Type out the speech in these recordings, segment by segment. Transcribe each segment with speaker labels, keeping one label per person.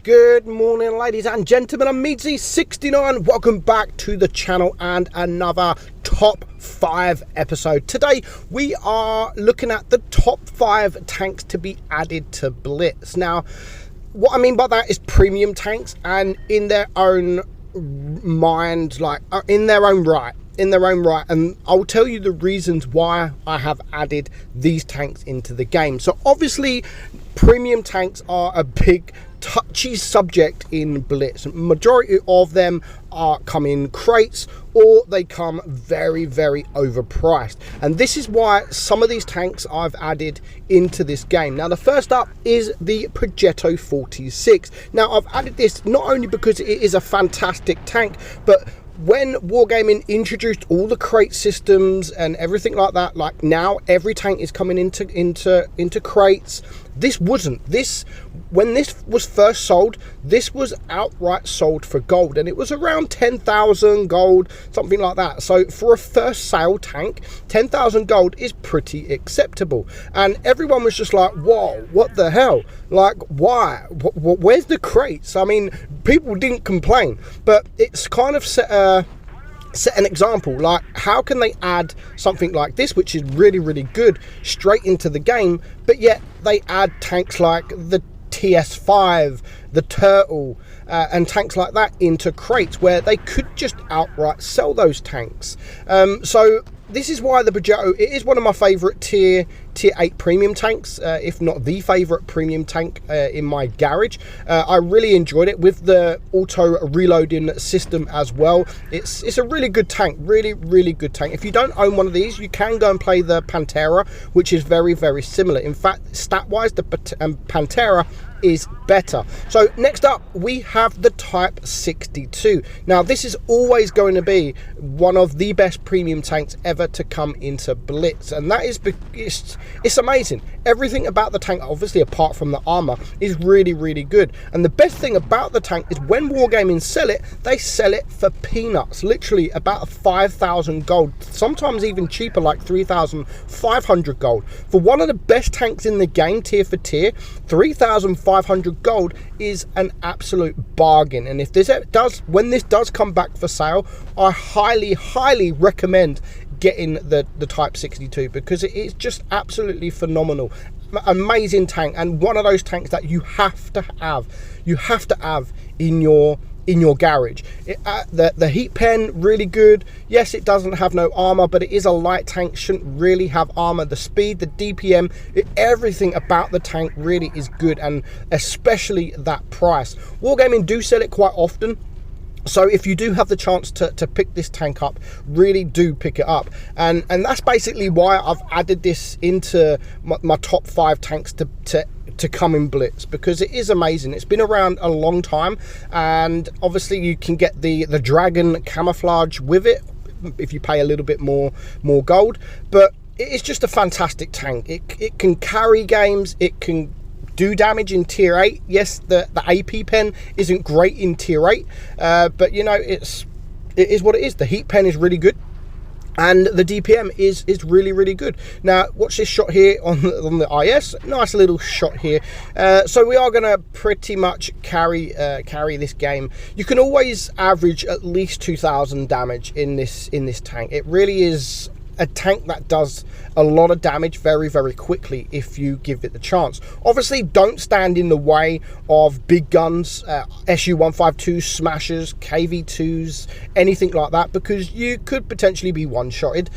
Speaker 1: Good morning, ladies and gentlemen. I'm meadsyreplays. Welcome back to the channel and another top 5 episode. Today we are looking at the top 5 tanks to be added to Blitz. Now, what I mean by that is premium tanks, and in their own mind, like in their own right, and I'll tell you the reasons why I have added these tanks into the game. So obviously premium tanks are a big touchy subject in Blitz. Majority of them come in crates, or they come very overpriced, and this is why some of these tanks I've added into this game. Now, the first up is the Progetto 46. Now, I've added this not only because it is a fantastic tank, but when Wargaming introduced all the crate systems and everything like that, like now every tank is coming into crates. This wasn't. When this was first sold, this was outright sold for gold, and it was around 10,000 gold, something like that. So for a first sale tank, 10,000 gold is pretty acceptable, and everyone was just like, whoa, what the hell, like, why, where's the crates? I mean, people didn't complain, but it's kind of set an example. Like, how can they add something like this, which is really good, straight into the game, but yet they add tanks like the TS5, the Turtle, and tanks like that into crates, where they could just outright sell those tanks. So this is why the Progetto, it is one of my favorite tier 8 premium tanks, if not the favorite premium tank in my garage. I really enjoyed it with the auto reloading system as well. It's a really good tank, really good tank. If you don't own one of these, you can go and play the Pantera, which is very similar. In fact, stat wise, the Pantera is better. So next up we have the Type 62. Now, this is always going to be one of the best premium tanks ever to come into Blitz, and that is because it's amazing. Everything about the tank, obviously apart from the armor, is really good. And the best thing about the tank is when Wargaming sell it, they sell it for peanuts, literally about 5,000 gold, sometimes even cheaper, like 3,500 gold. For one of the best tanks in the game, tier for tier, 3,500 gold is an absolute bargain. And if when this does come back for sale, I highly recommend getting the Type 62, because it is just absolutely phenomenal, amazing tank, and one of those tanks that you have to have in your garage. The heat pen, really good. Yes, it doesn't have no armor, but it is a light tank, shouldn't really have armor. The speed, the DPM, everything about the tank really is good, and especially that price. Wargaming do sell it quite often, so if you do have the chance to pick this tank up, really do pick it up. And that's basically why I've added this into my top 5 tanks to come in Blitz, because it is amazing. It's been around a long time, and obviously you can get the dragon camouflage with it if you pay a little bit more gold, but it is just a fantastic tank. It can carry games, it can do damage in tier 8. Yes, the AP pen isn't great in tier 8, but you know, it is what it is. The heat pen is really good, and the DPM is really good. Now, watch this shot here on the IS. Nice little shot here. So we are going to pretty much carry this game. You can always average at least 2,000 damage in this tank. It really is a tank that does a lot of damage very quickly if you give it the chance. Obviously, don't stand in the way of big guns, SU-152 smashers, KV2s, anything like that, because you could potentially be one-shotted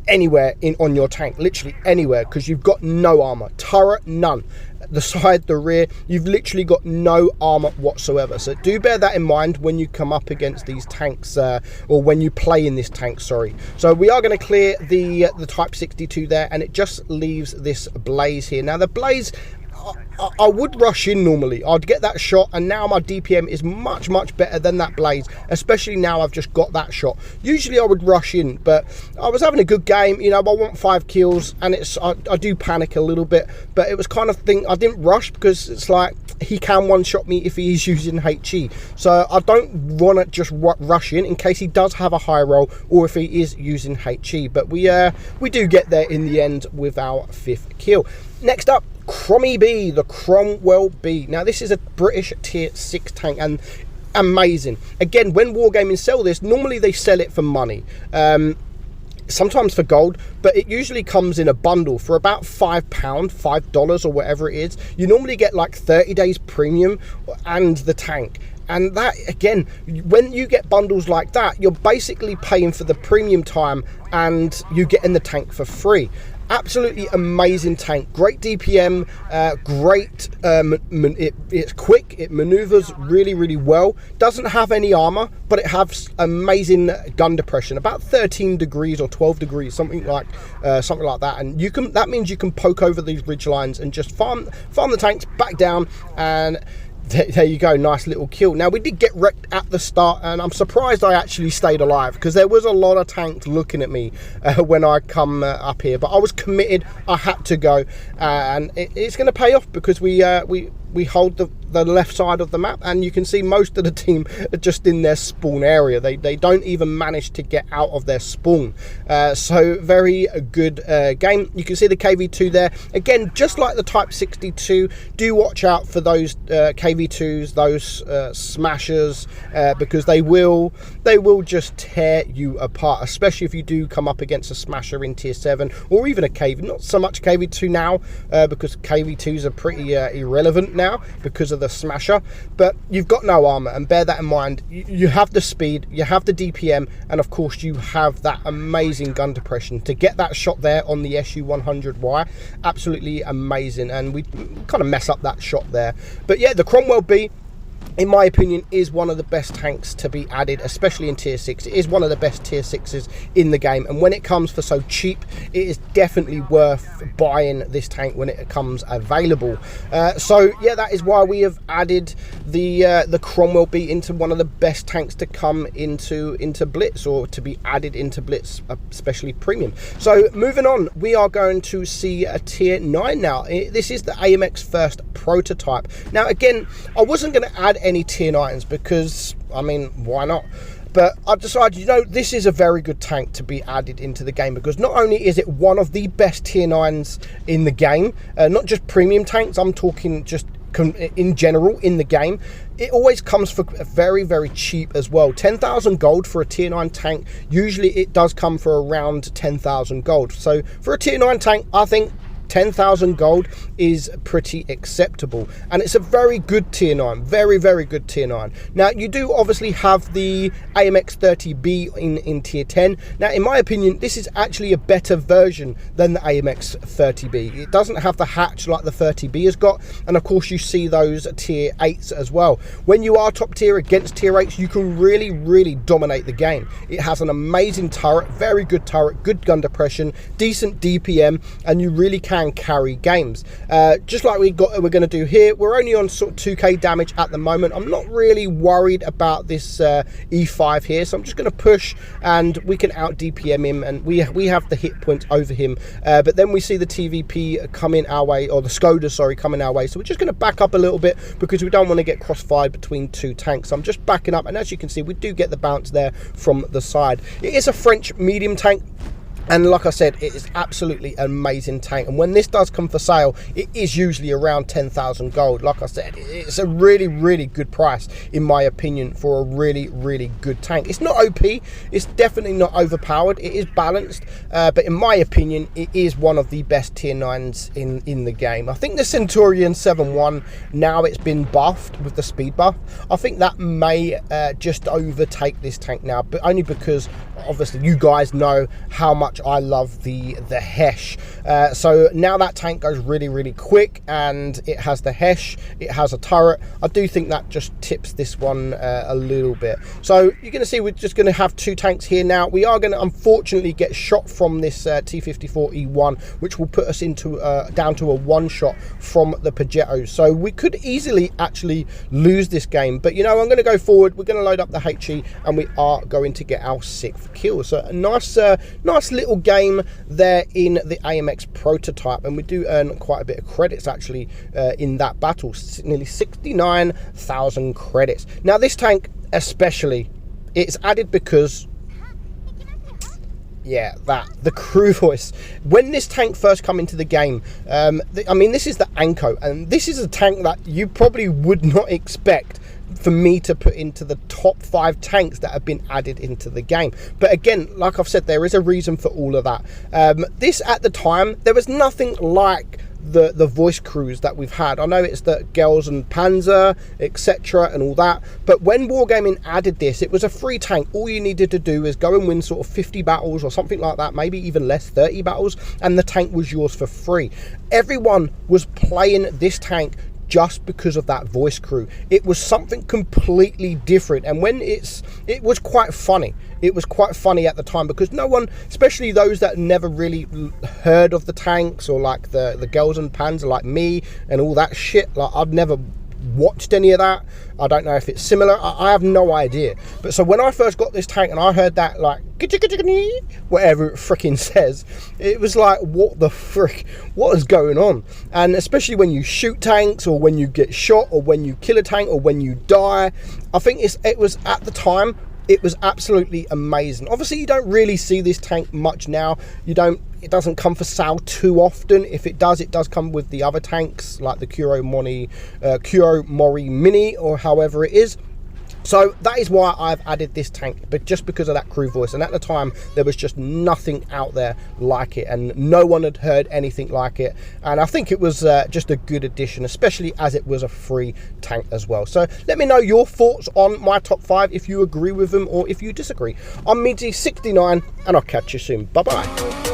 Speaker 1: anywhere on your tank, literally anywhere, because you've got no armor. Turret, none. The side, the rear, you've literally got no armor whatsoever. So do bear that in mind when you come up against these tanks, or when you play in this tank, sorry. So we are going to clear the Type 62 there, and it just leaves this blaze here. Now, the blaze, I would rush in normally. I'd get that shot, and now my DPM is much better than that blaze, especially now I've just got that shot. Usually I would rush in, but I was having a good game. You know, I want 5 kills, and I do panic a little bit, but it was kind of thing, I didn't rush, because it's like, he can one-shot me if he is using HE, so I don't want to just rush in case he does have a high roll, or if he is using HE. But we do get there in the end with our 5th kill. Next up, Chromewell B, the Chromewell B. Now this is a British tier 6 tank, and amazing. Again, when Wargaming sell this, normally they sell it for money, sometimes for gold, but it usually comes in a bundle for about $5 or whatever it is. You normally get like 30 days premium and the tank. And that, again, when you get bundles like that, you're basically paying for the premium time and you get in the tank for free. Absolutely amazing tank, great DPM, great, it's quick, it maneuvers really well, doesn't have any armor, but it has amazing gun depression, about 13 degrees or 12 degrees, something like that, and that means you can poke over these ridge lines and just farm the tanks back down, and there you go, nice little kill. Now we did get wrecked at the start, and I'm surprised I actually stayed alive, because there was a lot of tanks looking at me when I come up here, but I was committed. I had to go, and it's going to pay off, because we hold the left side of the map, and you can see most of the team are just in their spawn area. They don't even manage to get out of their spawn. So very good game. You can see the KV2 there. Again, just like the Type 62, do watch out for those KV2s, those smashers, because they will just tear you apart, especially if you do come up against a smasher in tier 7 or even a KV. Not so much KV2 now, because KV2s are pretty irrelevant now because of the smasher, but you've got no armor, and bear that in mind. You have the speed, you have the DPM, and of course you have that amazing gun depression. To get that shot there on the SU-100Y, absolutely amazing, and we kind of mess up that shot there. But yeah, the Chromewell B, in my opinion, is one of the best tanks to be added, especially in tier 6. It is one of the best tier 6s in the game, and when it comes for so cheap, it is definitely worth buying this tank when it comes available. So yeah, that is why we have added the Chromewell B into one of the best tanks to come into Blitz, or to be added into Blitz, especially premium. So moving on, we are going to see a tier 9 now. This is the Amx first prototype. Now again, I wasn't going to add any tier 9s, because I mean, why not? But I've decided, you know, this is a very good tank to be added into the game, because not only is it one of the best tier 9s in the game, not just premium tanks, I'm talking just in general in the game, it always comes for very cheap as well. 10,000 gold for a tier 9 tank. Usually it does come for around 10,000 gold. So for a tier 9 tank, I think 10,000 gold is pretty acceptable, and it's a very good tier 9, very good tier 9. Now you do obviously have the Amx 30B in tier 10. Now in my opinion, this is actually a better version than the Amx 30B. It doesn't have the hatch like the 30B has got, and of course you see those tier 8s as well. When you are top tier against tier 8s, you can really dominate the game. It has an amazing turret, very good turret, good gun depression, decent DPM, and you really can carry games, just like we're going to do here. We're only on sort of 2k damage at the moment. I'm not really worried about this E5 here, so I'm just going to push, and we can out DPM him, and we have the hit points over him, but then we see the TVP coming our way, or the Skoda, sorry, coming our way, so we're just going to back up a little bit, because we don't want to get crossfired between two tanks. So I'm just backing up, and as you can see, we do get the bounce there from the side. It is a French medium tank, and like I said, it is absolutely an amazing tank, and when this does come for sale, it is usually around 10,000 gold. Like I said, it's a really good price in my opinion for a really good tank. It's not OP, it's definitely not overpowered, it is balanced, but in my opinion, it is one of the best tier 9s in the game. I think the Centurion 7.1, now it's been buffed with the speed buff, I think that may just overtake this tank now, but only because obviously you guys know how much I love the Hesh. So now that tank goes really quick, and it has the Hesh, it has a turret. I do think that just tips this one a little bit. So you're going to see we're just going to have two tanks here now. We are going to unfortunately get shot from this T54E1, which will put us into down to a one shot from the Peugeot. So we could easily actually lose this game, but you know, I'm going to go forward. We're going to load up the HE, and we are going to get our 6th kill. So a nice little game there in the Amx prototype, and we do earn quite a bit of credits actually in that battle, nearly 69,000 credits. Now this tank especially, it's added because Yeah, the crew voice. When this tank first come into the game, I mean, this is the Anko, and this is a tank that you probably would not expect for me to put into the top 5 tanks that have been added into the game. But again, like I've said, there is a reason for all of that. This, at the time, there was nothing like the voice crews that we've had. I know it's the Gels and Panzer, etc. and all that, but when Wargaming added this, it was a free tank. All you needed to do is go and win sort of 50 battles or something like that, maybe even less, 30 battles, and the tank was yours for free. Everyone was playing this tank just because of that voice crew. It was something completely different, and when it was quite funny. It was quite funny at the time, because no one, especially those that never really heard of the tanks, or like the Gels and Panzer like me and all that shit, like I'd never watched any of that. I don't know if it's similar. I have no idea. But so when I first got this tank and I heard that, like, whatever it freaking says, it was like, what the frick? What is going on? And especially when you shoot tanks, or when you get shot, or when you kill a tank, or when you die, I think it was, at the time, it was absolutely amazing. Obviously, you don't really see this tank much now. It doesn't come for sale too often. If it does come with the other tanks, like the Kuro Mori Mini, or however it is. So that is why I've added this tank, but just because of that crew voice. And at the time, there was just nothing out there like it, and no one had heard anything like it. And I think it was just a good addition, especially as it was a free tank as well. So let me know your thoughts on my top 5, if you agree with them or if you disagree. I'm meadsy69, and I'll catch you soon. Bye bye.